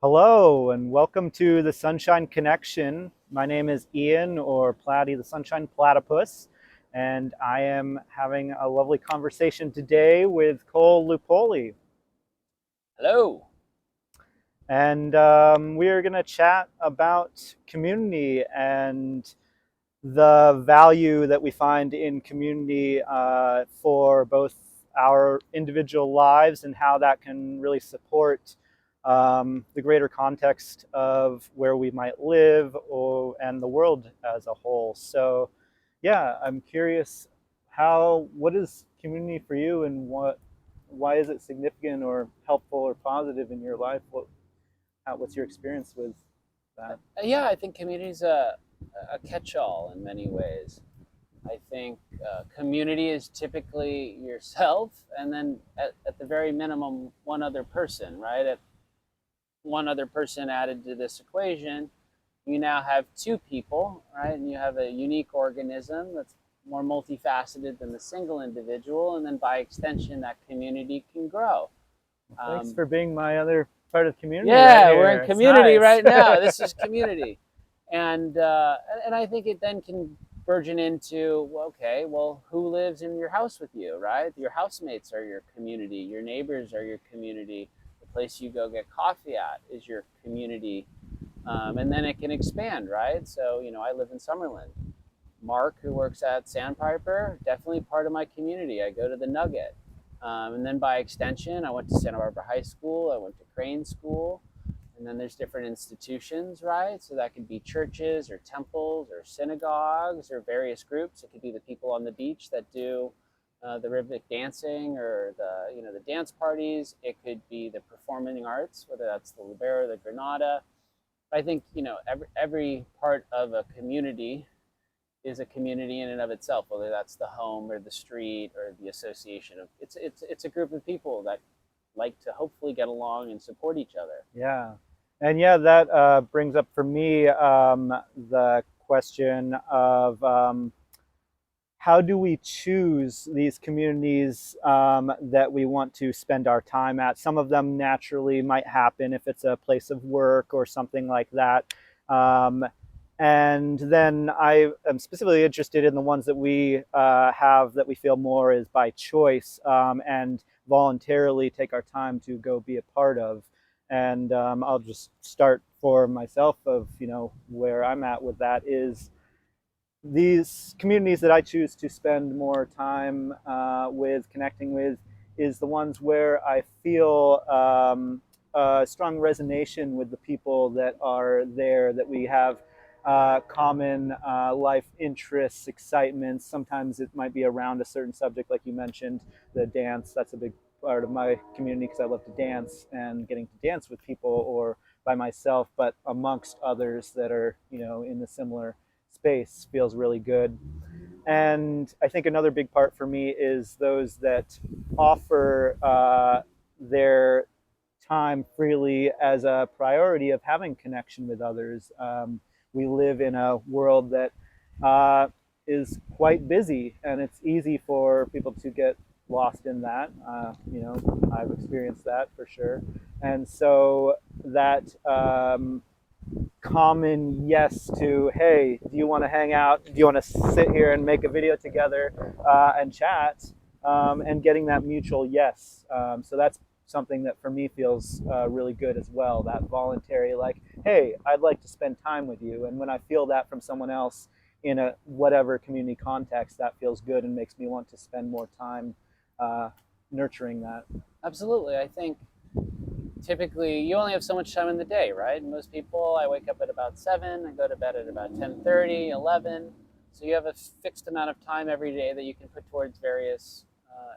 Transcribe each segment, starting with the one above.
Hello and welcome to the Sunshine Connection. My name is Ian, or Platy the Sunshine Platypus, and I am having a lovely conversation today with Cole Lupoli. Hello. And we are going to chat about community and the value that we find in community for both our individual lives and how that can really support the greater context of where we might live and the world as a whole. So, yeah, I'm curious what is community for you, and why is it significant or helpful or positive in your life? What's your experience with that? Yeah, I think community is a catch-all in many ways. I think community is typically yourself, and then at the very minimum, one other person, right? At one other person added to this equation, you now have two people, right? And you have a unique organism that's more multifaceted than the single individual, and then by extension, that community can grow. Thanks Um, for being my other part of the community right Yeah, we're in here. It's community nice. right now. This is community, and I think it then can burgeon into okay, well, who lives in your house with you, right? Your housemates are your community. Your neighbors are your community. The place you go get coffee at is your community, and then it can expand, right? So I live in Summerlin. Mark, who works at Sandpiper, definitely part of my community. I go to the Nugget. And then by extension, I went to Santa Barbara High School, I went to Crane School, and then there's different institutions, right? So that could be churches or temples or synagogues or various groups. It could be the people on the beach that do the rhythmic dancing or the dance parties. It could be the performing arts, whether that's the libero, the granada. I think every part of a community is a community in and of itself, whether that's the home or the street or the association of it's a group of people that like to hopefully get along and support each other. Yeah. And yeah, that brings up for me the question of how do we choose these communities that we want to spend our time at? Some of them naturally might happen if it's a place of work or something like that. Um, and then I am specifically interested in the ones that we have that we feel more is by choice and voluntarily take our time to go be a part of. And I'll just start for myself of where I'm at with that is these communities that I choose to spend more time with, connecting with, is the ones where I feel a strong resonation with the people that are there, that we have common life interests, excitements. Sometimes it might be around a certain subject, like you mentioned, the dance. That's a big part of my community because I love to dance and getting to dance with people or by myself, but amongst others that are, in the similar space feels really good. And I think another big part for me is those that offer their time freely as a priority of having connection with others. We live in a world that uh, is quite busy, and it's easy for people to get lost in that. I've experienced that for sure. And so that common yes to, hey, do you want to hang out, do you want to sit here and make a video together and chat, and getting that mutual yes. So that's something that for me feels really good as well, that voluntary, like, hey, I'd like to spend time with you. And when I feel that from someone else in a whatever community context, that feels good and makes me want to spend more time uh, nurturing that. Absolutely. I think typically you only have so much time in the day, right? Most people, I wake up at about 7, I go to bed at about 10:30, 11. So you have a fixed amount of time every day that you can put towards various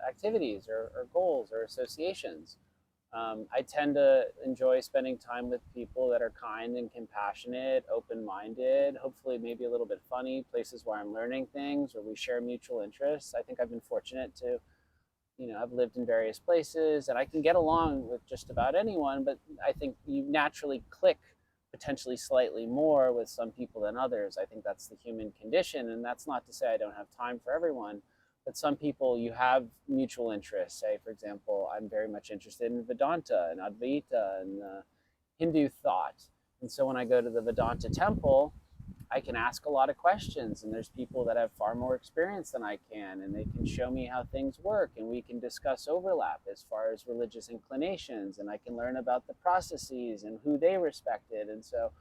activities or goals or associations. I tend to enjoy spending time with people that are kind and compassionate, open minded, hopefully, maybe a little bit funny, places where I'm learning things or we share mutual interests. I think I've been fortunate to, I've lived in various places and I can get along with just about anyone, but I think you naturally click potentially slightly more with some people than others. I think that's the human condition. And that's not to say I don't have time for everyone, but some people you have mutual interests. Say, for example, I'm very much interested in Vedanta and Advaita and Hindu thought. And so when I go to the Vedanta temple, I can ask a lot of questions, and there's people that have far more experience than I can, and they can show me how things work, and we can discuss overlap as far as religious inclinations, and I can learn about the processes and who they respected. And so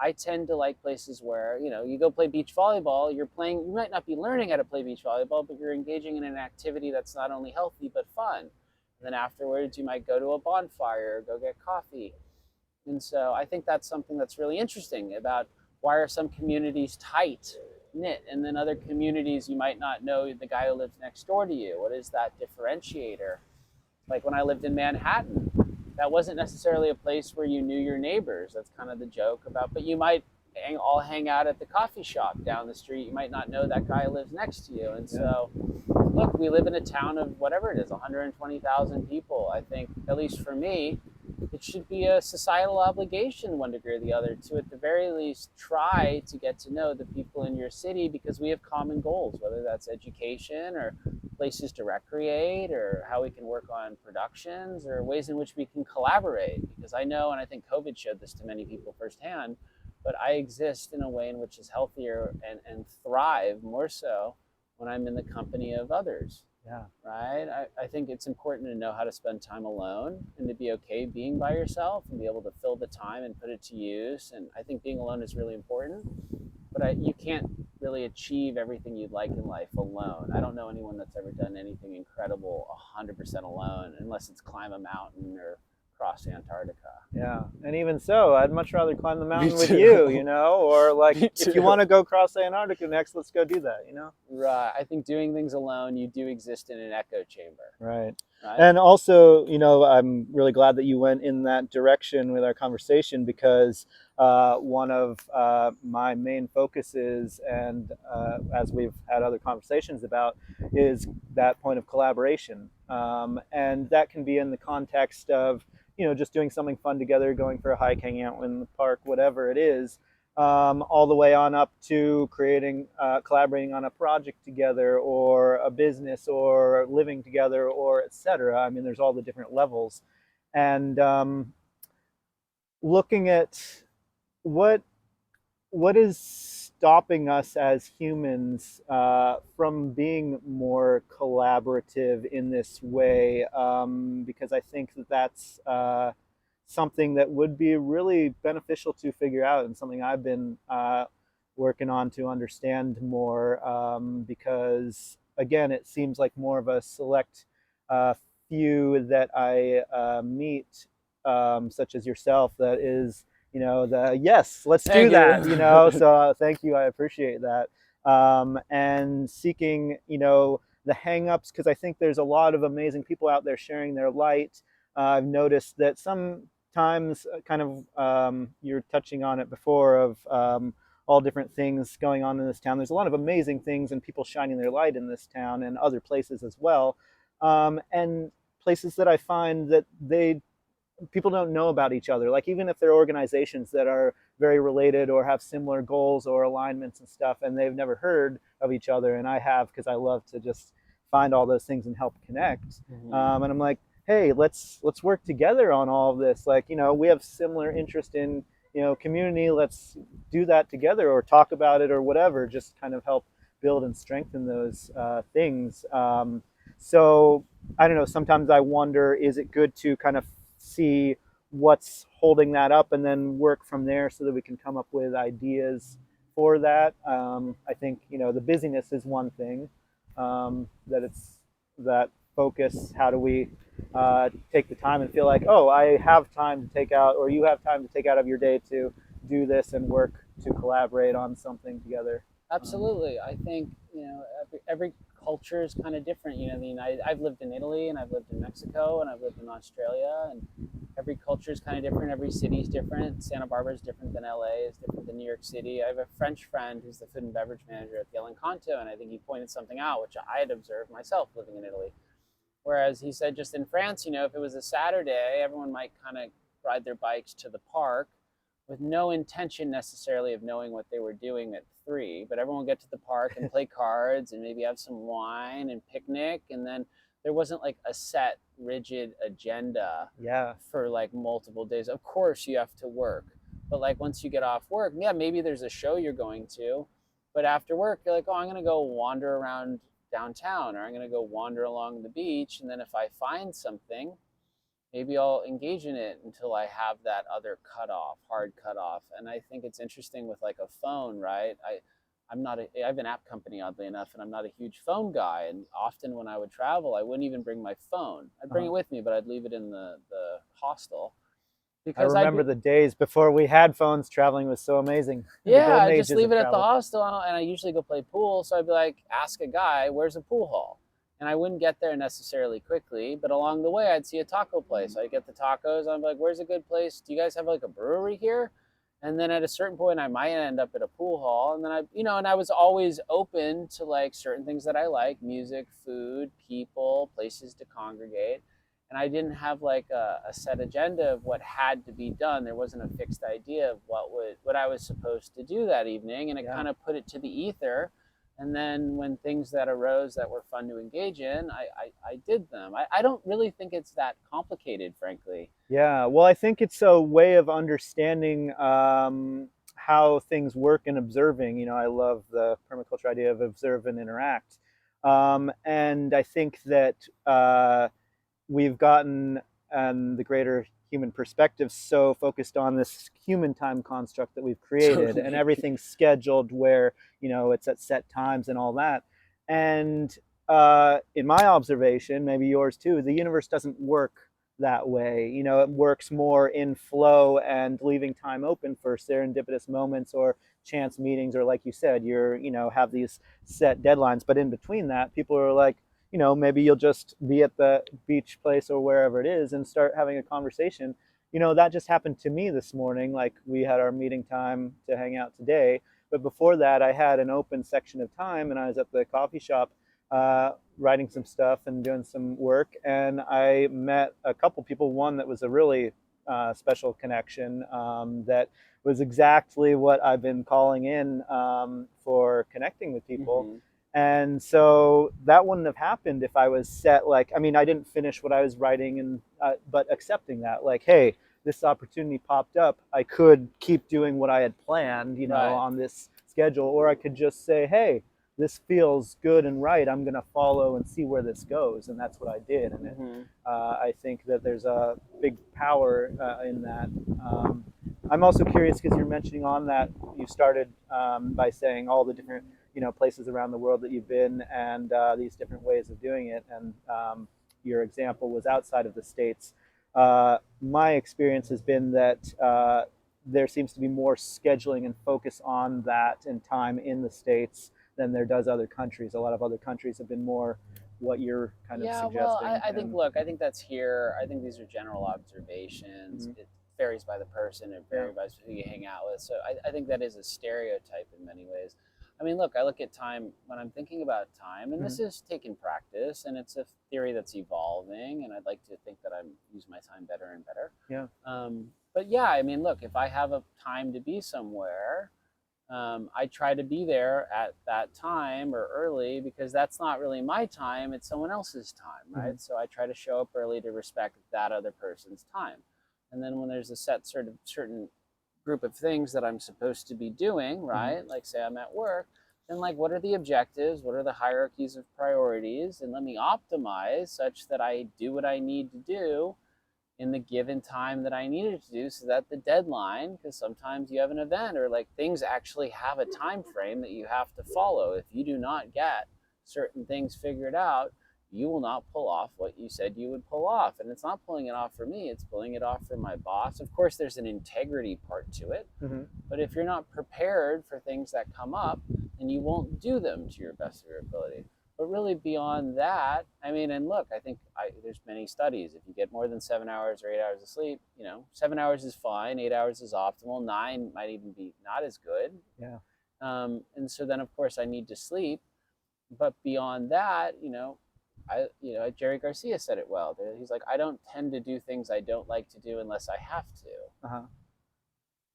I tend to like places where, you go play beach volleyball, you might not be learning how to play beach volleyball, but you're engaging in an activity that's not only healthy but fun. And then afterwards, you might go to a bonfire or go get coffee. And so I think that's something that's really interesting about why are some communities tight knit and then other communities you might not know the guy who lives next door to you. What is that differentiator? Like when I lived in Manhattan, that wasn't necessarily a place where you knew your neighbors. That's kind of the joke about, but you might all hang out at the coffee shop down the street. You might not know that guy who lives next to you. And so, look, we live in a town of whatever it is, 120,000 people. I think, at least for me, it should be a societal obligation, one degree or the other, to at the very least try to get to know the people in your city because we have common goals, whether that's education or places to recreate or how we can work on productions or ways in which we can collaborate. Because I know, and I think COVID showed this to many people firsthand, but I exist in a way in which is healthier and thrive more so when I'm in the company of others. Yeah. Right? I think it's important to know how to spend time alone and to be okay being by yourself and be able to fill the time and put it to use. And I think being alone is really important, but you can't really achieve everything you'd like in life alone. I don't know anyone that's ever done anything incredible 100% alone, unless it's climb a mountain or cross Antarctica. Yeah, and even so, I'd much rather climb the Me mountain with too. you, or like Me if you too. want to go cross Antarctica next, let's go do that. Right. I think doing things alone, you do exist in an echo chamber. Right. Right. And also, I'm really glad that you went in that direction with our conversation because one of my main focuses, and as we've had other conversations about, is that point of collaboration. And that can be in the context of, just doing something fun together, going for a hike, hanging out in the park, whatever it is. All the way on up to collaborating on a project together, or a business, or living together, or etc. I mean, there's all the different levels, and looking at what what is stopping us as humans from being more collaborative in this way? Because I think that that's something that would be really beneficial to figure out, and something I've been working on to understand more. Because again, it seems like more of a select few that I meet, such as yourself, that is, the yes, let's do Thank that. you. So thank you, I appreciate that. And seeking, the hangups, because I think there's a lot of amazing people out there sharing their light. I've noticed that sometimes, kind of, you're touching on it before, of all different things going on in this town. There's a lot of amazing things and people shining their light in this town and other places as well. And places that I find that people don't know about each other. Like, even if they're organizations that are very related or have similar goals or alignments and stuff, and they've never heard of each other, and I have, because I love to just find all those things and help connect. Mm-hmm. And I'm like, hey, let's work together on all of this. Like, we have similar interest in, community. Let's do that together, or talk about it, or whatever. Just kind of help build and strengthen those things. So I don't know. Sometimes I wonder, is it good to kind of see what's holding that up and then work from there so that we can come up with ideas for that? I think, the busyness is one thing, that it's that focus. How do we take the time and feel like, oh, I have time to take out, or you have time to take out of your day to do this and work to collaborate on something together? Absolutely. I think, every culture is kind of different. I've lived in Italy and I've lived in Mexico and I've lived in Australia, and every culture is kind of different. Every city is different. Santa Barbara is different than LA, is different than New York City. I have a French friend who's the food and beverage manager at the El Encanto, and I think he pointed something out, which I had observed myself living in Italy. Whereas he said just in France, if it was a Saturday, everyone might kind of ride their bikes to the park with no intention necessarily of knowing what they were doing at 3, but everyone would get to the park and play cards and maybe have some wine and picnic, and then there wasn't like a set rigid agenda Yeah. for like multiple days. Of course you have to work, but like once you get off work, yeah, maybe there's a show you're going to, but after work you're like, oh, I'm going to go wander around downtown, or I'm going to go wander along the beach, and then if I find something, maybe I'll engage in it until I have that other cutoff, hard cutoff. And I think it's interesting with like a phone, right? I have an app company, oddly enough, and I'm not a huge phone guy. And often when I would travel, I wouldn't even bring my phone. I'd bring Uh-huh. it with me, but I'd leave it in the hostel I because I'd remember be, the days before we had phones. Traveling was so amazing. The yeah, golden I just ages leave of it at the travel. hostel, and I usually go play pool. So I'd be like, ask a guy, where's a pool hall? And I wouldn't get there necessarily quickly, but along the way, I'd see a taco place. I'd get the tacos. I'm like, where's a good place? Do you guys have like a brewery here? And then at a certain point, I might end up at a pool hall. And then and I was always open to like certain things that I like: music, food, people, places to congregate. And I didn't have like a set agenda of what had to be done. There wasn't a fixed idea of what I was supposed to do that evening, and it Yeah. kind of put it to the ether. And then when things that arose that were fun to engage in, I did them. I don't really think it's that complicated, frankly. Yeah, well, I think it's a way of understanding how things work and observing. I love the permaculture idea of observe and interact. And I think that we've gotten the greater human perspective so focused on this human time construct that we've created, and Totally. everything's scheduled where it's at set times and all that. And in my observation, maybe yours too, the universe doesn't work that way. It works more in flow and leaving time open for serendipitous moments or chance meetings, or like you said, have these set deadlines. But in between that, people are like, maybe you'll just be at the beach place or wherever it is and start having a conversation. That just happened to me this morning. Like, we had our meeting time to hang out today, but before that, I had an open section of time and I was at the coffee shop writing some stuff and doing some work. And I met a couple people, one that was a really special connection that was exactly what I've been calling in for connecting with people. Mm-hmm. And so that wouldn't have happened if I was set, like, I mean, I didn't finish what I was writing, and but accepting that, like, hey, this opportunity popped up. I could keep doing what I had planned, Right. on this schedule, or I could just say, hey, this feels good and right. I'm going to follow and see where this goes. And that's what I did. And Mm-hmm. I think that there's a big power in that. I'm also curious because you're mentioning on that you started by saying all the different places around the world that you've been, and these different ways of doing it. And your example was outside of the States. My experience has been that there seems to be more scheduling and focus on that and time in the States than there does other countries. A lot of other countries have been more what you're kind of Yeah, well, suggesting. I think, And look, I think that's here. I think these are general observations. mhm, It varies by the person, it yeah. varies by who you hang out with. So I think that is a stereotype in many ways. I mean, look, I look at time when I'm thinking about time, and Mhm, this is taking practice, and it's a theory that's evolving, and I'd like to think that I'm use my time better and better. yeah. But yeah, I mean, look, if I have a time to be somewhere, I try to be there at that time or early, because that's not really my time, it's someone else's time, Mhm, right? So I try to show up early to respect that other person's time. And then when there's a set sort of certain group of things that I'm supposed to be doing, mhm, right? Like, say I'm at work, then like, what are the objectives? What are the hierarchies of priorities? And let me optimize such that I do what I need to do in the given time that I needed to do, so that the deadline, because sometimes you have an event or like things actually have a time frame that you have to follow. If you do not get certain things figured out, you will not pull off what you said you would pull off. And it's not pulling it off for me, it's pulling it off for my boss. Of course, there's an integrity part to it, mhm. but if you're not prepared for things that come up, then you won't do them to your best of your ability. But really, beyond that, I mean, and look, I think there's many studies. If you get more than 7 hours or 8 hours of sleep, 7 hours is fine, 8 hours is optimal, nine might even be not as good. Yeah. And so then, of course, I need to sleep. But beyond that, Jerry Garcia said it well. He's like, I don't tend to do things I don't like to do unless I have to. Uh-huh.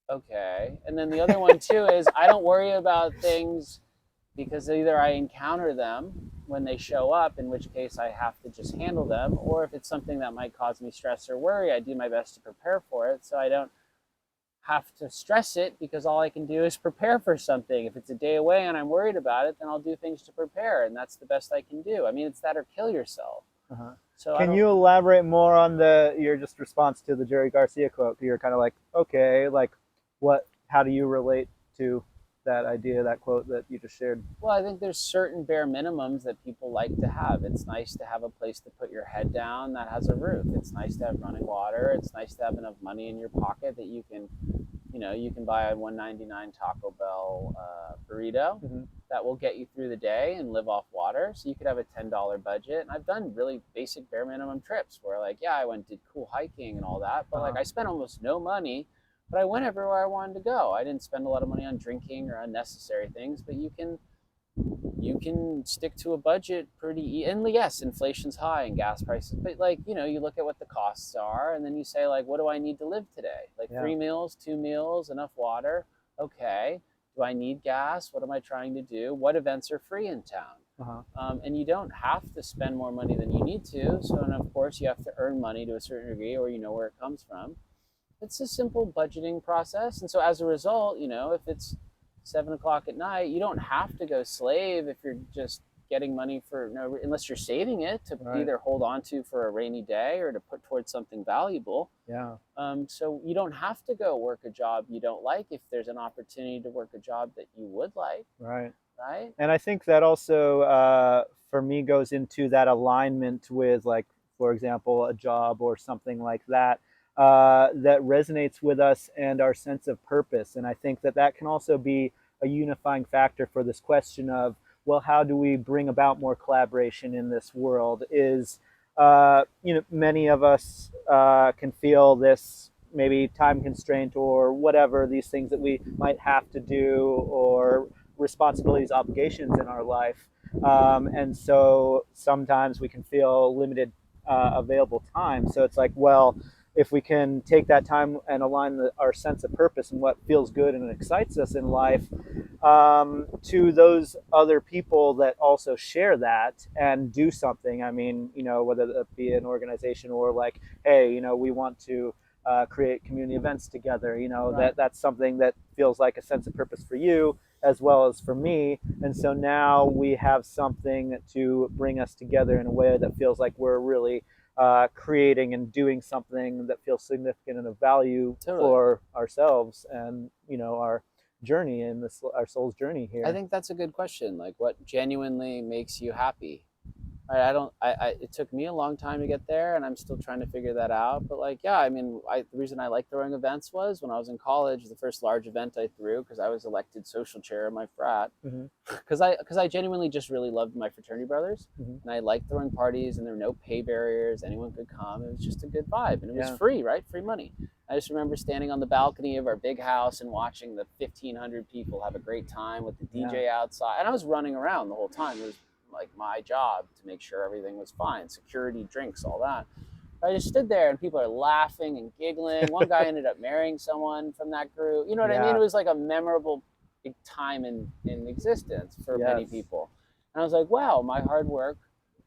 Okay. And then the other one too is, I don't worry about things because either I encounter them, when they show up, in which case I have to just handle them. Or if it's something that might cause me stress or worry, I do my best to prepare for it so I don't have to stress it, because all I can do is prepare for something. If it's a day away and I'm worried about it, then I'll do things to prepare, and that's the best I can do. I mean, it's that or kill yourself. Uh-huh. So I Can don't. you elaborate more on the your just response to the Jerry Garcia quote? You're kind of like, okay, like what? How do you relate to that idea, that quote that you just shared? Well, I think there's certain bare minimums that people like to have. It's nice to have a place to put your head down that has a roof. It's nice to have running water. It's nice to have enough money in your pocket that you can, you can buy a 1.99 Taco Bell burrito Mm-hmm. that will get you through the day and live off water. So you could have a $10 budget. And I've done really basic bare minimum trips where, like, yeah, I went did cool hiking and all that, but like Uh-huh. I spent almost no money, but I went everywhere I wanted to go. I didn't spend a lot of money on drinking or unnecessary things, but you can stick to a budget pretty. And yes, inflation's high and gas prices, but like, you look at what the costs are, and then you say, like, what do I need to live today? Like Yeah. 3 meals, 2 meals, enough water. Okay, do I need gas? What am I trying to do? What events are free in town? Uh-huh. And you don't have to spend more money than you need to. So, and of course, you have to earn money to a certain degree, or you know where it comes from. It's a simple budgeting process. And so as a result, if it's 7 o'clock at night, you don't have to go slave if you're just getting money for no, unless you're saving it to Right. either hold on to for a rainy day or to put towards something valuable. Yeah. So you don't have to go work a job you don't like if there's an opportunity to work a job that you would like, Right. right? And I think that also, for me, goes into that alignment with, like, for example, a job or something like that, that resonates with us and our sense of purpose. And I think that that can also be a unifying factor for this question of, well, how do we bring about more collaboration in this world? Many of us can feel this maybe time constraint or whatever, these things that we might have to do, or responsibilities, obligations in our life. And so sometimes we can feel limited available time. So it's like, well, if we can take that time and align our sense of purpose and what feels good and excites us in life, to those other people that also share that and do something. I mean, whether that be an organization or like, hey, we want to create community events together. Right. That's something that feels like a sense of purpose for you as well as for me. And so now we have something to bring us together in a way that feels like we're really creating and doing something that feels significant and of value Totally. for ourselves and our journey in this, our soul's journey I here. think that's a good question. Like, what genuinely makes you happy? I don't. It took me a long time to get there, and I'm still trying to figure that out. But like, yeah, I mean, the reason I like throwing events was when I was in college. The first large event I threw, because I was elected social chair of my frat, Mm-hmm. because I genuinely just really loved my fraternity brothers, Mm-hmm. and I liked throwing parties, and there were no pay barriers. Anyone could come. It was just a good vibe, and it was Yeah. free, right? Free money. I just remember standing on the balcony of our big house and watching the 1,500 people have a great time with the Yeah. DJ outside, and I was running around the whole time. It was like my job to make sure everything was fine, security, drinks, all that. I just stood there and people are laughing and giggling. One guy ended up marrying someone from that group. You know what I mean? Yeah. It was like a memorable time in existence for many Yes. people. And I was like, wow, my hard work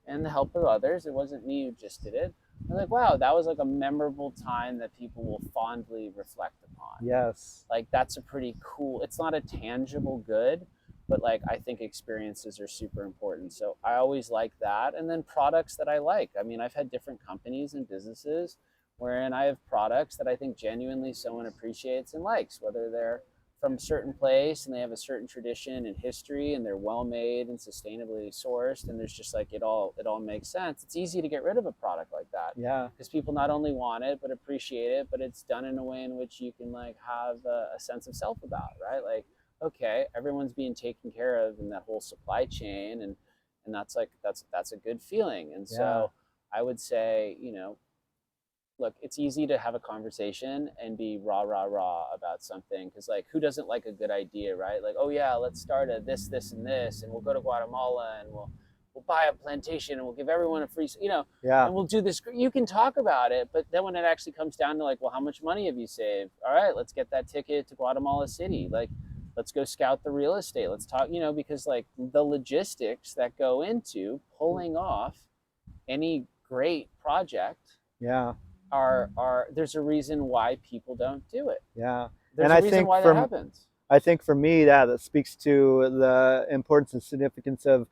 and the help of others, it wasn't me who just did it. I was like, wow, that was like a memorable time that people will fondly reflect upon. Yes. Like, that's a pretty cool, it's not a tangible good, but like, I think experiences are super important. So I always like that. And then products that I like. I mean, I've had different companies and businesses wherein I have products that I think genuinely someone appreciates and likes, whether they're from a certain place and they have a certain tradition and history and they're well made and sustainably sourced, and there's just like, it all makes sense. It's easy to get rid of a product like that Yeah. because people not only want it but appreciate it, but it's done in a way in which you can like have a sense of self about, right? Like, okay, everyone's being taken care of in that whole supply chain, and that's like, that's a good feeling. And Yeah. so I would say, look, it's easy to have a conversation and be rah rah rah about something, because like, who doesn't like a good idea, right? Like, oh yeah, let's start a this and this, and we'll go to Guatemala and we'll buy a plantation and we'll give everyone a free, Yeah. and we'll do this. You can talk about it, but then when it actually comes down to like, well, how much money have you saved? All right, let's get that ticket to Guatemala City. Like, Let's go scout the real estate. Let's talk, because like the logistics that go into pulling off any great project Yeah. are there's a reason why people don't do it. Yeah. And There's a reason why that happens. I think for me, yeah, that speaks to the importance and significance of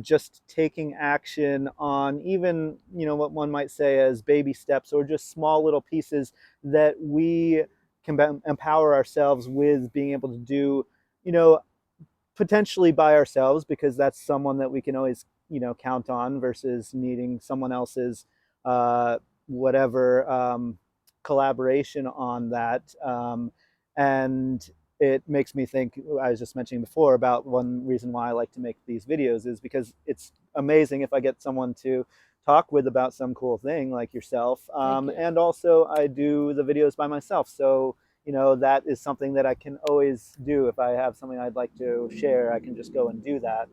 just taking action on even, what one might say as baby steps or just small little pieces that we can empower ourselves with being able to do, you know, potentially by ourselves, because that's someone that we can always, count on versus needing someone else's uh, whatever collaboration on that. And it makes me think, I was just mentioning before, about one reason why I like to make these videos is because it's amazing if I get someone to talk with about some cool thing like yourself. Thank you. And also I do the videos by myself, so that is something that I can always do. If I have something I'd like to share, I can just go and do that.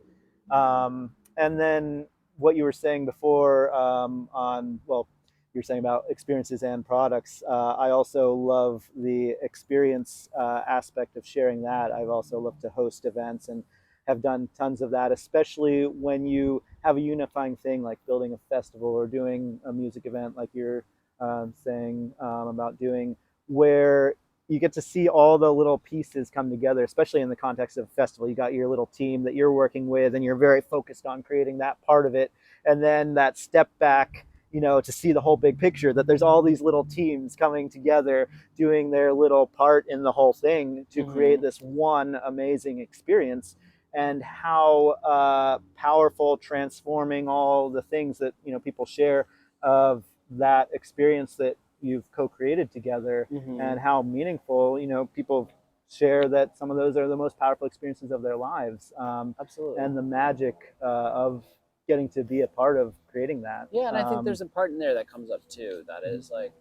And then what you were saying before, well, you were saying about experiences and products. I also love the experience aspect of sharing that. I've also loved to host events and have done tons of that, especially when you have a unifying thing like building a festival or doing a music event like you're saying about doing, where you get to see all the little pieces come together, especially in the context of a festival. You got your little team that you're working with, and you're very focused on creating that part of it. And then that step back, to see the whole big picture, that there's all these little teams coming together, doing their little part in the whole thing to create Mm-hmm. this one amazing experience. And how powerful, transforming all the things that, people share of that experience that you've co-created together, Mm-hmm. and how meaningful, people share that some of those are the most powerful experiences of their lives, Absolutely. and the magic of getting to be a part of creating that. Yeah, and I think there's a part in there that comes up too that Mhm. is like,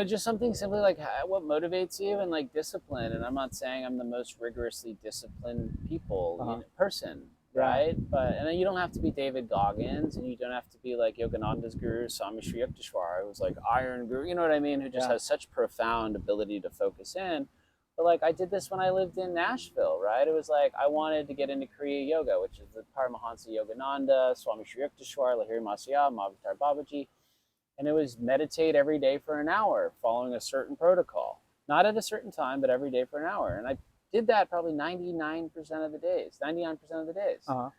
just something simply like what motivates you and like discipline. And I'm not saying I'm the most rigorously disciplined Uh-huh. person, Yeah. right? But and then you don't have to be David Goggins, and you don't have to be like Yogananda's guru Swami Sri Yukteswar, who was like Iron Guru. You know what I mean? Who just Yeah. has such profound ability to focus in. But like I did this when I lived in Nashville, right? It was like I wanted to get into Kriya Yoga, which is the Paramahansa Yogananda, Swami Sri Yukteswar, Lahiri Masaya, Mahavatar Babaji, and it was meditate every day for an hour following a certain protocol, not at a certain time, but every day for an hour. And I did that probably 99% of the days, 99% of the days. Uh-huh.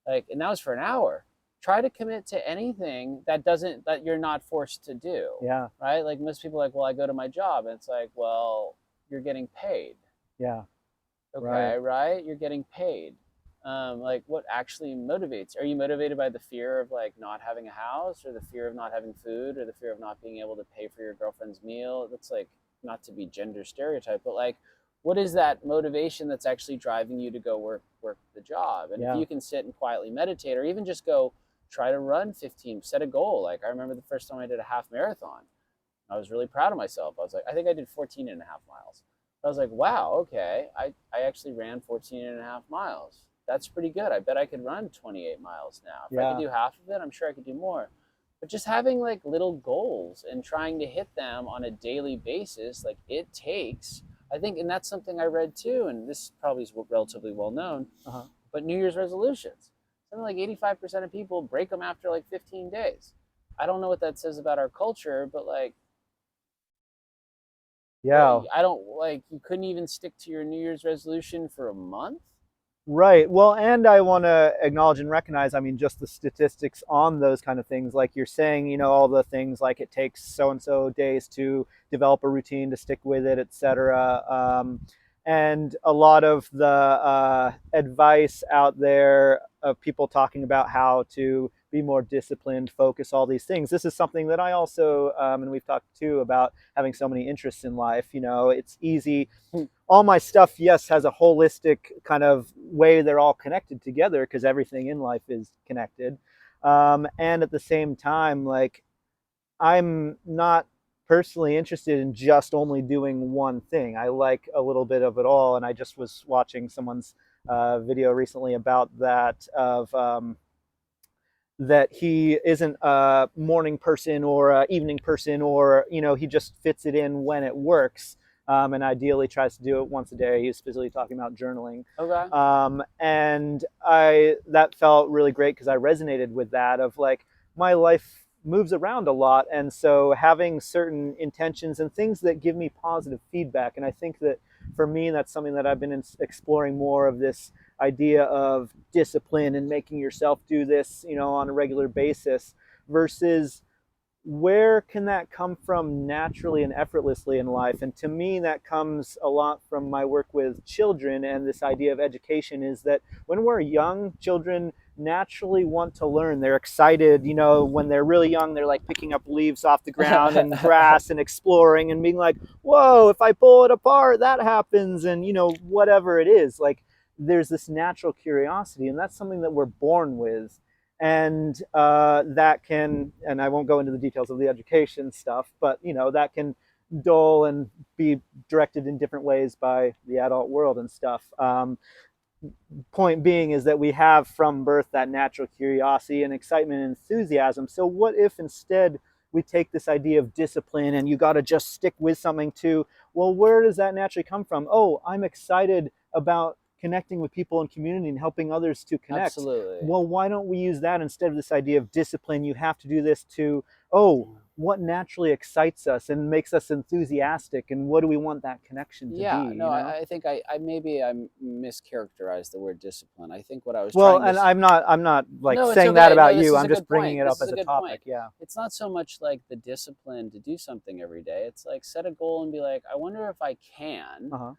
Like, and that was for an hour. Try to commit to anything that you're not forced to do, Yeah. right? Like most people are like, well, I go to my job, and it's like, well, you're getting paid. Yeah. Right. Okay, right? You're getting paid. Like what actually motivates? Are you motivated by the fear of like not having a house, or the fear of not having food, or the fear of not being able to pay for your girlfriend's meal? That's like, not to be gender stereotype, but like, what is that motivation that's actually driving you to go work the job? And if Yeah. you can sit and quietly meditate, or even just go try to run 15, set a goal. Like I remember the first time I did a half marathon, I was really proud of myself. I was like, I think I did 14 and a half miles. I was like, wow, okay. I actually ran 14 and a half miles. That's pretty good. I bet I could run 28 miles now. If I could Yeah. do half of it, I'm sure I could do more. But just having like little goals and trying to hit them on a daily basis, like it takes, I think, and that's something I read too, and this probably is relatively well known, Uh-huh. but New Year's resolutions. Something like 85% of people break them after like 15 days. I don't know what that says about our culture, but like, what, Yeah. I don't like, you couldn't even stick to your New Year's resolution for a month. Right. Well, and I want to acknowledge and recognize, I mean, just the statistics on those kind of things. Like you're saying, all the things like it takes so and so days to develop a routine, to stick with it, etc. And a lot of the advice out there of people talking about how to be more disciplined, focus, all these things. This is something that I also, and we've talked too about having so many interests in life. It's easy, all my stuff, yes, has a holistic kind of way they're all connected together because everything in life is connected. And at the same time, like, I'm not personally interested in just only doing one thing. I like a little bit of it all. And I just was watching someone's video recently about that, of that he isn't a morning person or a evening person, or he just fits it in when it works. and ideally tries to do it once a day. He's specifically talking about journaling. Okay. And I that felt really great because I resonated with that of like my life moves around a lot, and so having certain intentions and things that give me positive feedback. And I think that for me, that's something that I've been exploring more of, this idea of discipline and making yourself do this, on a regular basis versus where can that come from naturally and effortlessly in life. And to me, that comes a lot from my work with children, and this idea of education is that when we're young, children naturally want to learn. They're excited, when they're really young, they're like picking up leaves off the ground and grass and exploring and being like, whoa, if I pull it apart, that happens. And whatever it is, like, there's this natural curiosity, and that's something that we're born with. And that can, and I won't go into the details of the education stuff, but that can dull and be directed in different ways by the adult world and stuff. Point being is that we have from birth that natural curiosity and excitement and enthusiasm. So what if instead we take this idea of discipline and you got to just stick with something too? Well, where does that naturally come from? Oh, I'm excited about connecting with people in community and helping others to connect. Absolutely. Well, why don't we use that instead of this idea of discipline? You have to do this to, oh, what naturally excites us and makes us enthusiastic, and what do we want that connection to be, Yeah, no, I think I maybe I mischaracterized the word discipline. I think what I was Well, trying to and I'm not like no, it's saying that okay. No, about this you. is I'm a good just bringing point. it up This is as a a good point. topic. Yeah. It's not so much like the discipline to do something every day. It's like set a goal and be like, I wonder if I can Uh-huh.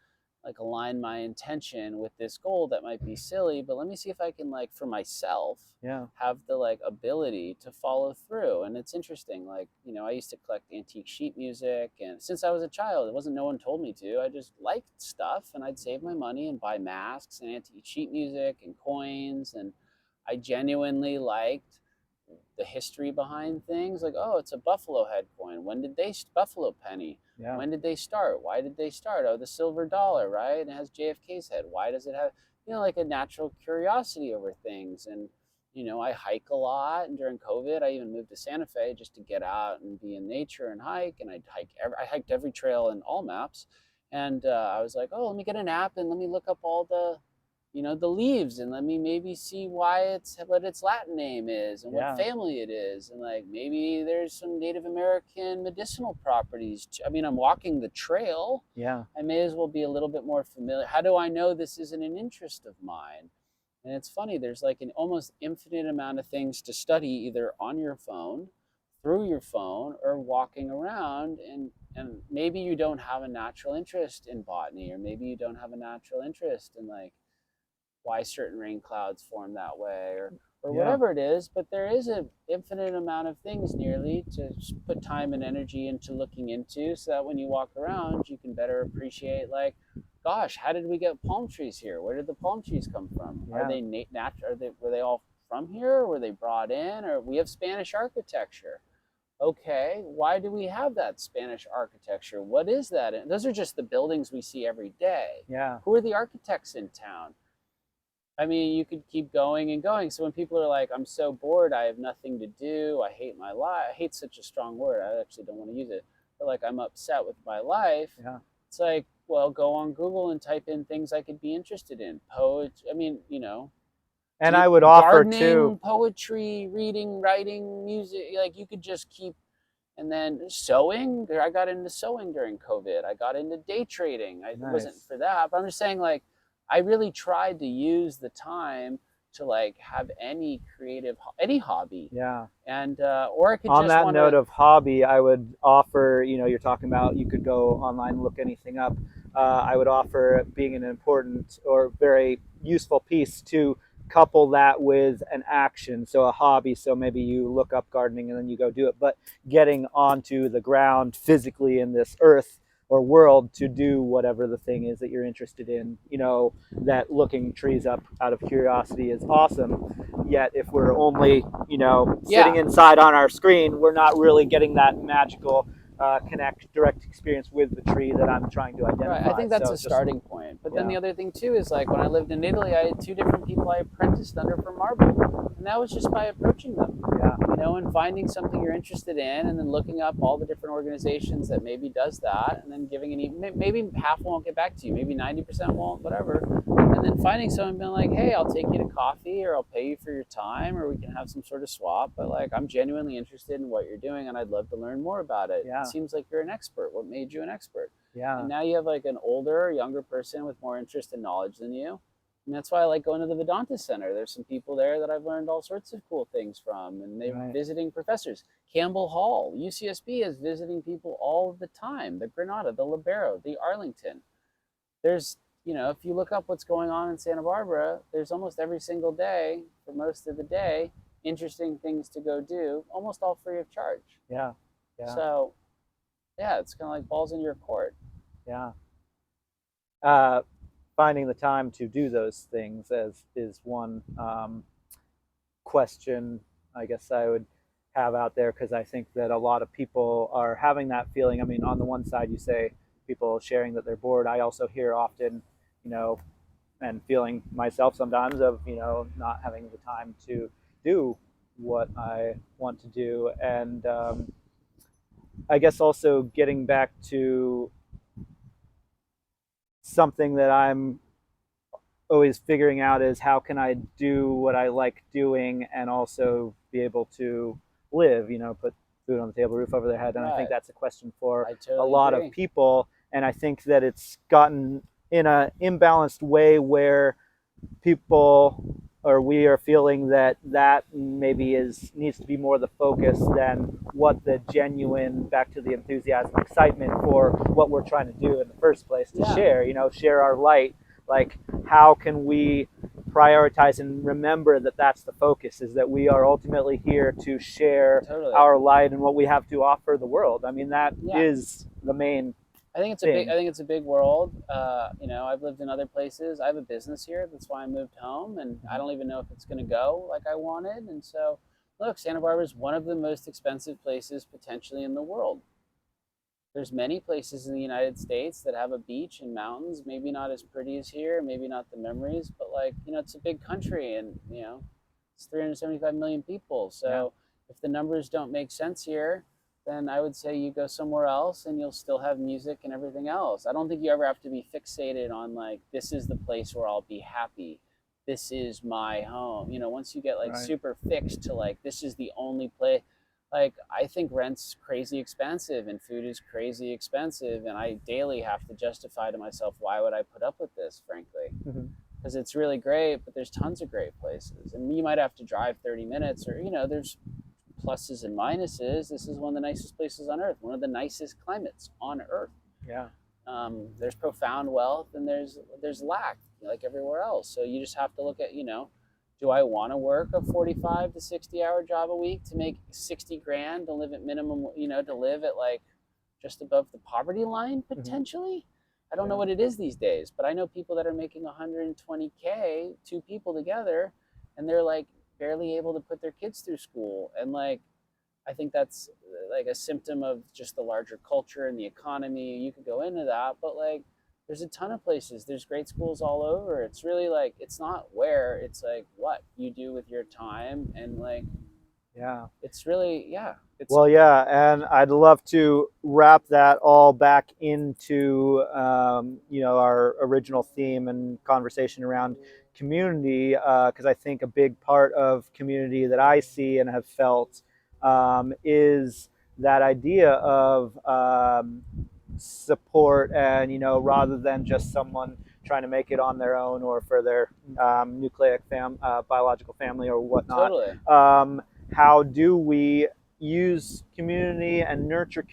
like align my intention with this goal that might be silly, but let me see if I can like for myself Yeah. have the like ability to follow through. And it's interesting, like, I used to collect antique sheet music, and since I was a child, it wasn't no one told me to. I just liked stuff, and I'd save my money and buy masks and antique sheet music and coins, and I genuinely liked the history behind things. Like, oh, it's a buffalo head coin. When did they buffalo penny? Yeah. When did they start? Why did they start? Oh, the silver dollar, right? And it has JFK's head. Why does it have, like a natural curiosity over things? And I hike a lot, and during COVID, I even moved to Santa Fe just to get out and be in nature and hike. And I hiked every trail in all maps, and I was like, oh, let me get an app and let me look up all the leaves, and let me maybe see what its Latin name is and what Yeah. family it is, and like maybe there's some Native American medicinal properties. I mean, I'm walking the trail. Yeah. I may as well be a little bit more familiar. How do I know this isn't an interest of mine? And it's funny, there's like an almost infinite amount of things to study either on your phone, through your phone, or walking around. And maybe you don't have a natural interest in botany, or maybe you don't have a natural interest in like why certain rain clouds form that way, or Yeah. whatever it is. But there is an infinite amount of things nearly to put time and energy into looking into, so that when you walk around you can better appreciate, like, gosh, how did we get palm trees here? Where did the palm trees come from? Are Yeah. they natural? Were they all from here, or were they brought in? Or we have Spanish architecture. Okay, why do we have that Spanish architecture? What is that? And those are just the buildings we see every day. Yeah. Who are the architects in town? I mean, you could keep going and going. So when people are like, I'm so bored, I have nothing to do, I hate my life, I hate such a strong word, I actually don't want to use it, but like, I'm upset with my life, Yeah. it's like, well, go on Google and type in things I could be interested in. I mean, And I would offer too. gardening, poetry, reading, writing, music. Like, you could just keep, and then sewing. I got into sewing during COVID. I got into day trading. It wasn't Nice. for that, but I'm just saying, like, I really tried to use the time to like have any hobby, Yeah. and or I could On just that want note to. of hobby, I would offer, you're talking about you could go online and look anything up. I would offer being an important or very useful piece to couple that with an action. So a hobby. So maybe you look up gardening and then you go do it, but getting onto the ground physically in this earth or world to do whatever the thing is that you're interested in, that looking trees up out of curiosity is awesome. Yet if we're only, sitting Yeah, inside on our screen, we're not really getting that magical direct experience with the tree that I'm trying to right. I identify. think that's So a just, starting point. But then yeah. the other thing too is, like, when I lived in Italy, I had two different people I apprenticed under for marble. And that was just by approaching them, Yeah. and finding something you're interested in, and then looking up all the different organizations that maybe does that, and then giving maybe half won't get back to you, maybe 90% won't, whatever. And then finding someone being like, hey, I'll take you to coffee, or I'll pay you for your time, or we can have some sort of swap. But like, I'm genuinely interested in what you're doing, and I'd love to learn more about it. It Yeah. seems like you're an expert. What made you an expert? And Yeah. now you have like an older, younger person with more interest and knowledge than you. And that's why I like going to the Vedanta Center. There's some people there that I've learned all sorts of cool things from, and they're Right. visiting professors. Campbell Hall, UCSB is visiting people all the time. The Granada, the Libero, the Arlington. There's, if you look up what's going on in Santa Barbara, there's almost every single day, for most of the day, interesting things to go do, almost all free of charge. Yeah. Yeah. So, yeah, it's kind of like balls in your court. Yeah. Uh, Finding the time to do those things as is one question I guess I would have out there, because I think that a lot of people are having that feeling. I mean, on the one side, you say people sharing that they're bored. I also hear often, you know, and feeling myself sometimes of, not having the time to do what I want to do. And I guess also getting back to something that I'm always figuring out is how can I do what I like doing and also be able to live, put food on the table, roof over their head. And I think Right. that's a question for I a totally lot of agree. people. And I think that it's gotten in an imbalanced way where people or we are feeling that maybe is needs to be more the focus than what the genuine, back to the enthusiasm, excitement for what we're trying to do in the first place, to Yeah, share, share our light. Like, how can we prioritize and remember that that's the focus, is that we are ultimately here to share totally. our light and what we have to offer the world. I mean, that Yeah. is the main I think it's a big. I thing. think it's a big world. I've lived in other places. I have a business here. That's why I moved home, and I Mhm. don't even know if it's going to go like I wanted. And so, look, Santa Barbara is one of the most expensive places potentially in the world. There's many places in the United States that have a beach and mountains. Maybe not as pretty as here. Maybe not the memories, but like it's a big country, and it's 375 million people. Yeah. So if the numbers don't make sense here, then I would say you go somewhere else and you'll still have music and everything else. I don't think you ever have to be fixated on like, this is the place where I'll be happy. This is my home. Once you get like Right. super fixed to like, this is the only place, like, I think rent's crazy expensive and food is crazy expensive, and I daily have to justify to myself, why would I put up with this, frankly? Mhm. Because it's really great, but there's tons of great places, and you might have to drive 30 minutes, or there's pluses and minuses. This is one of the nicest places on earth, one of the nicest climates on earth. Yeah. There's profound wealth, and there's lack, like everywhere else. So you just have to look at, do I want to work a 45 to 60 hour job a week to make 60 grand to live at minimum, to live at like just above the poverty line Mhm. potentially? I don't know Yeah. what it is these days, but I know people that are making 120K, two people together, and they're like barely able to put their kids through school. And like, I think that's like a symptom of just the larger culture and the economy. You could go into that, but like, there's a ton of places. There's great schools all over. It's really like, it's not where, it's like what you do with your time. And like, Yeah. it's really, yeah, it's Well, yeah, and I'd love to wrap that all back into our original theme and conversation around community, because I think a big part of community that I see and have felt is that idea of support, and rather than just someone trying to make it on their own or for their biological family or whatnot. totally, Um, how do we use community and nurture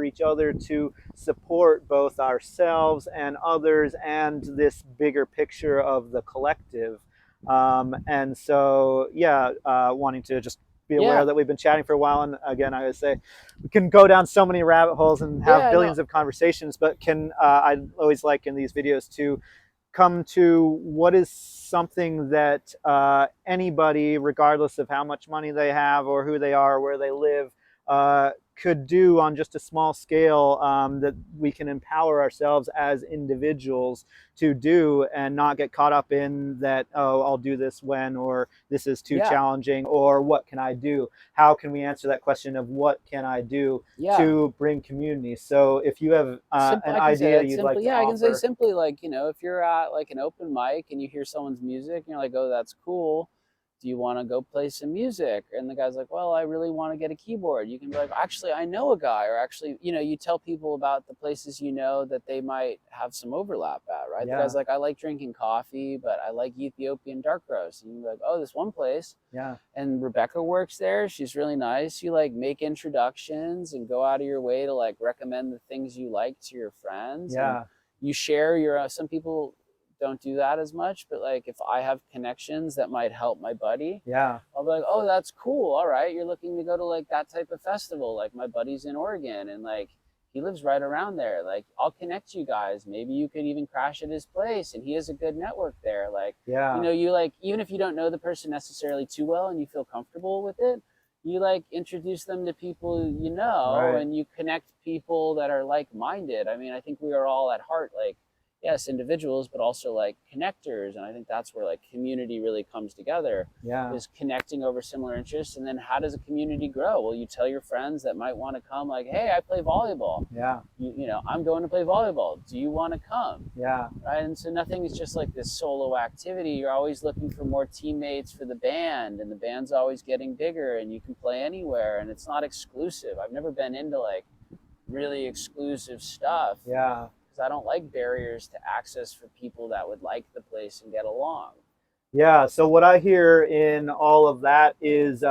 each other to support both ourselves and others and this bigger picture of the collective? And so, yeah, wanting to just be aware yeah, that we've been chatting for a while. And again, I would say we can go down so many rabbit holes and have yeah, no, billions of conversations, but I always like in these videos to come to what is something that anybody, regardless of how much money they have or who they are, or where they live, could do on just a small scale, that we can empower ourselves as individuals to do, and not get caught up in that, oh, I'll do this when, or this is too Yeah, challenging, or what can I do? How can we answer that question of what can I do yeah. to bring community? So if you have Simple. an I can say idea that you'd like simply. to Yeah, I can say offer. simply like, if you're at like an open mic and you hear someone's music and you're like, oh, that's cool. Do you want to go play some music? And the guy's like, well, I really want to get a keyboard. You can be like, actually, I know a guy, or actually, you tell people about the places that they might have some overlap at, right? The guy's Yeah, like, I like drinking coffee, but I like Ethiopian dark roast. And you're like, oh, this one place, yeah, and Rebecca works there. She's really nice. You like make introductions and go out of your way to like recommend the things you like to your friends, and yeah, you share your. Some people don't do that as much, but like if I have connections that might help my buddy, yeah, I'll be like, oh, that's cool. All right, you're looking to go to like that type of festival. Like my buddy's in Oregon, and like he lives right around there. Like I'll connect you guys. Maybe you could even crash at his place, and he has a good network there. Like yeah, you like even if you don't know the person necessarily too well and you feel comfortable with it, you like introduce them to people right. and you connect people that are like minded. I mean, I think we are all at heart like yes, individuals, but also like connectors. And I think that's where like community really comes together Yeah, is connecting over similar interests. And then how does a community grow? Well, you tell your friends that might want to come, like, hey, I play volleyball. yeah, I'm going to play volleyball. Do you want to come? yeah, Right. And so nothing is just like this solo activity. You're always looking for more teammates for the band, and the band's always getting bigger, and you can play anywhere, and it's not exclusive. I've never been into like really exclusive stuff yeah. because I don't like barriers to access for people that would like the place and get along. Yeah, so what I hear in all of that is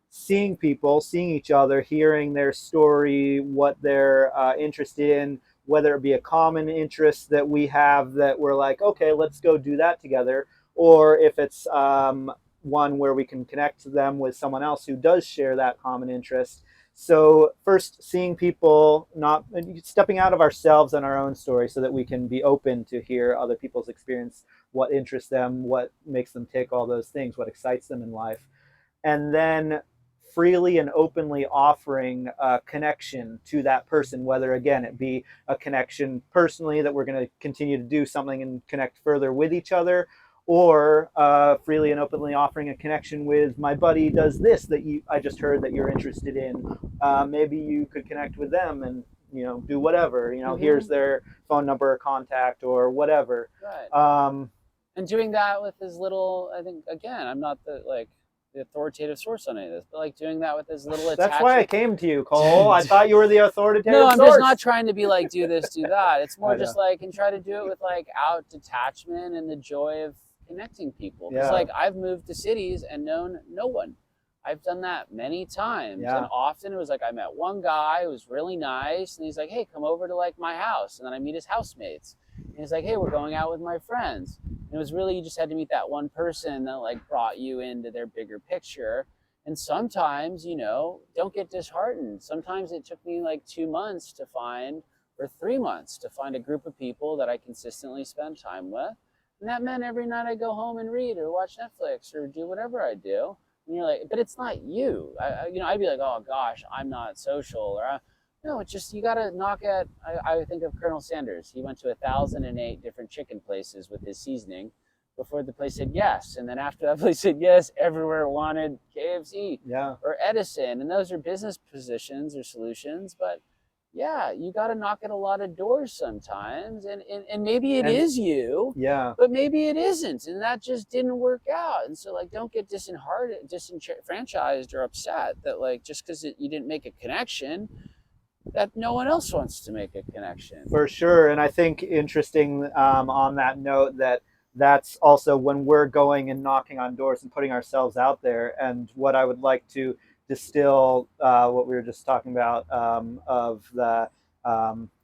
seeing people, seeing each other, hearing their story, what they're interested in, whether it be a common interest that we have that we're like, okay, let's go do that together, or if it's one where we can connect them with someone else who does share that common interest. So first, seeing people, not stepping out of ourselves and our own story, so that we can be open to hear other people's experience, what interests them, what makes them tick, all those things, what excites them in life. And then freely and openly offering a connection to that person, whether again it be a connection personally that we're going to continue to do something and connect further with each other, or freely and openly offering a connection with my buddy does this that I just heard that you're interested in. Maybe you could connect with them and do whatever. Here's Mm-hmm. their phone number or contact or whatever. Right. um, And doing that with as little, I think, again, I'm not the authoritative source on any of this, but like doing that with as little That's why I attachment. came to you, Cole. I thought you were the No, authoritative I'm just not source. trying to be like, do this, do that. It's more I just know. like, and try to do it with like out detachment and the joy of connecting people. Cause Yeah, like I've moved to cities and known no one. I've done that many times. And yeah, often it was like I met one guy who was really nice and he's like, hey, come over to like my house. And then I meet his housemates. And he's like, hey, we're going out with my friends. And it was really, you just had to meet that one person that like brought you into their bigger picture. And sometimes, don't get disheartened. Sometimes it took me like 2 months to find, or 3 months to find a group of people that I consistently spend time with. And that meant every night I go home and read or watch Netflix or do whatever I do. And you're like, but it's not you. I'd be like, oh gosh, I'm not social, or no, it's just you got to knock at. I think of Colonel Sanders. He went to 1,008 different chicken places with his seasoning before the place said yes. And then after that place said yes, everywhere wanted KFC yeah. or Edison. And those are business positions or solutions. But yeah, you got to knock at a lot of doors sometimes. And maybe it And is you, yeah, but maybe it isn't. And that just didn't work out. And so, like, don't get disenfranchised or upset that, like, just because you didn't make a connection, that no one else wants to make a connection. for sure. And I think interesting, on that note, that's also when we're going and knocking on doors and putting ourselves out there. And what I would like to distill, what we were just talking about, of the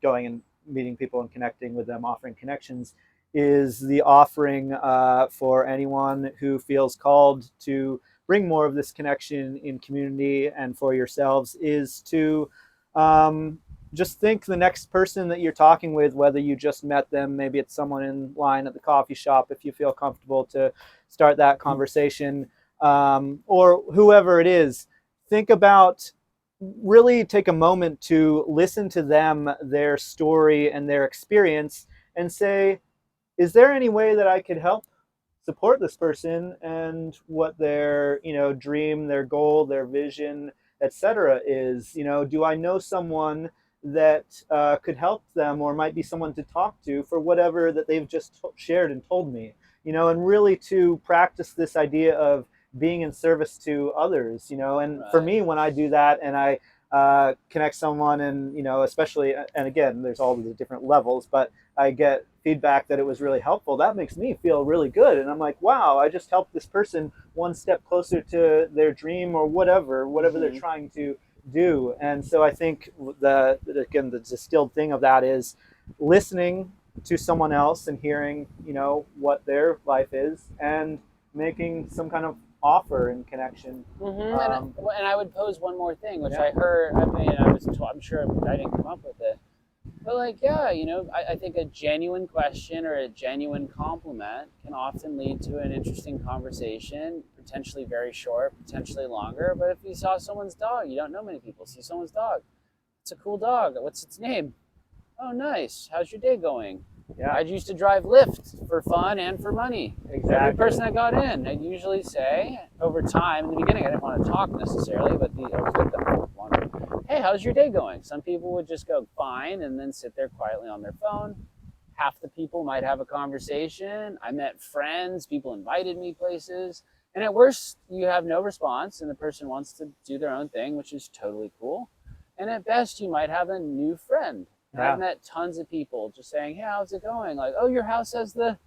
going and meeting people and connecting with them, offering connections, is the offering, for anyone who feels called to bring more of this connection in community and for yourselves, is to um, just think the next person that you're talking with, whether you just met them, maybe it's someone in line at the coffee shop, if you feel comfortable to start that conversation, or whoever it is, think about really take a moment to listen to them, their story and their experience, and say, is there any way that I could help support this person and what their, dream, their goal, their vision, etc. is? Do I know someone that could help them, or might be someone to talk to for whatever that they've just shared and told me? And really to practice this idea of being in service to others. And for Right. me, when I do that and I connect someone, and especially, and again, there's all the different levels, but I get feedback that it was really helpful, that makes me feel really good. And I'm like, wow, I just helped this person one step closer to their dream, or whatever they're Mm-hmm. trying to do. And so I think again, the distilled thing of that is listening to someone else and hearing, what their life is, and making some kind of offer and connection. Mm-hmm. Um, And I would pose one more thing, which yeah, I heard. I mean, I'm sure I didn't come up with it, but like, yeah, I think a genuine question or a genuine compliment can often lead to an interesting conversation, potentially very short, potentially longer. But if you saw someone's dog, you don't know many people, see someone's dog. It's a cool dog. What's its name? Oh, nice. How's your day going? yeah, I used to drive Lyft for fun and for money. Every exactly. person that got in, I'd usually say, over time, in the beginning, I didn't want to talk necessarily, but I was with them for one. Hey, how's your day going? Some people would just go fine and then sit there quietly on their phone. Half the people might have a conversation. I met friends, people invited me places. And at worst, you have no response and the person wants to do their own thing, which is totally cool. And at best, you might have a new friend. And I've Yeah. met tons of people just saying, hey, how's it going? Like, oh, your house has the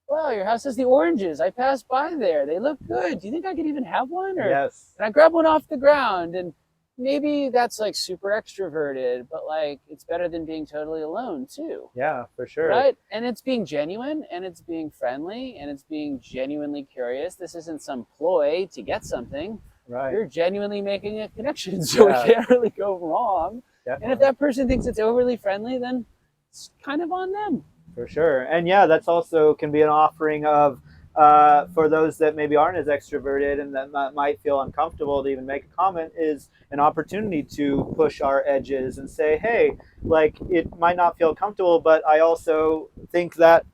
oranges. I passed by there. They look good. Do you think I could even have one? Or Yes. can I grab one off the ground? And maybe that's like super extroverted, but like it's better than being totally alone too. Yeah, for sure. Right? And it's being genuine and it's being friendly and it's being genuinely curious. This isn't some ploy to get something. Right. You're genuinely making a connection, so Yeah, it can't really go wrong. And if definitely. that person thinks it's overly friendly, then it's kind of on them. For sure. And yeah, that's also can be an offering of, for those that maybe aren't as extroverted and that might feel uncomfortable to even make a comment, is an opportunity to push our edges and say, hey, like, it might not feel comfortable, but I also think that,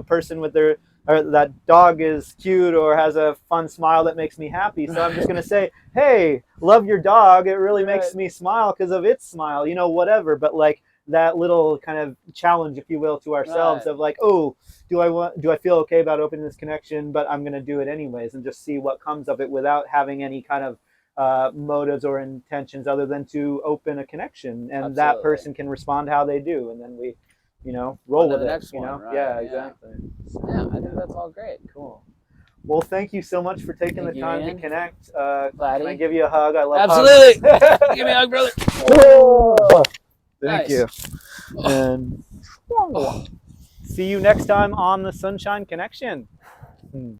person with their, or that dog is cute or has a fun smile that makes me happy. So I'm just going to say, hey, love your dog. It really Right. makes me smile because of its smile, whatever. But like, that little kind of challenge, if you will, to ourselves Right. of like, oh, do I feel okay about opening this connection, but I'm going to do it anyways, and just see what comes of it without having any kind of motives or intentions other than to open a connection, and that Absolutely. person can respond how they do, and then we, On roll to with the it. next one, Yeah, right? Yeah. exactly. Yeah, So, I think yeah, that's all great. cool. Well, thank you so much for taking the Thank you, time to Ian. connect. Can I Platy. give you a hug? I love Absolutely. hugs. Give me a hug, brother. Oh, thank Nice. you. And Oh. see you next time on the Sunshine Connection.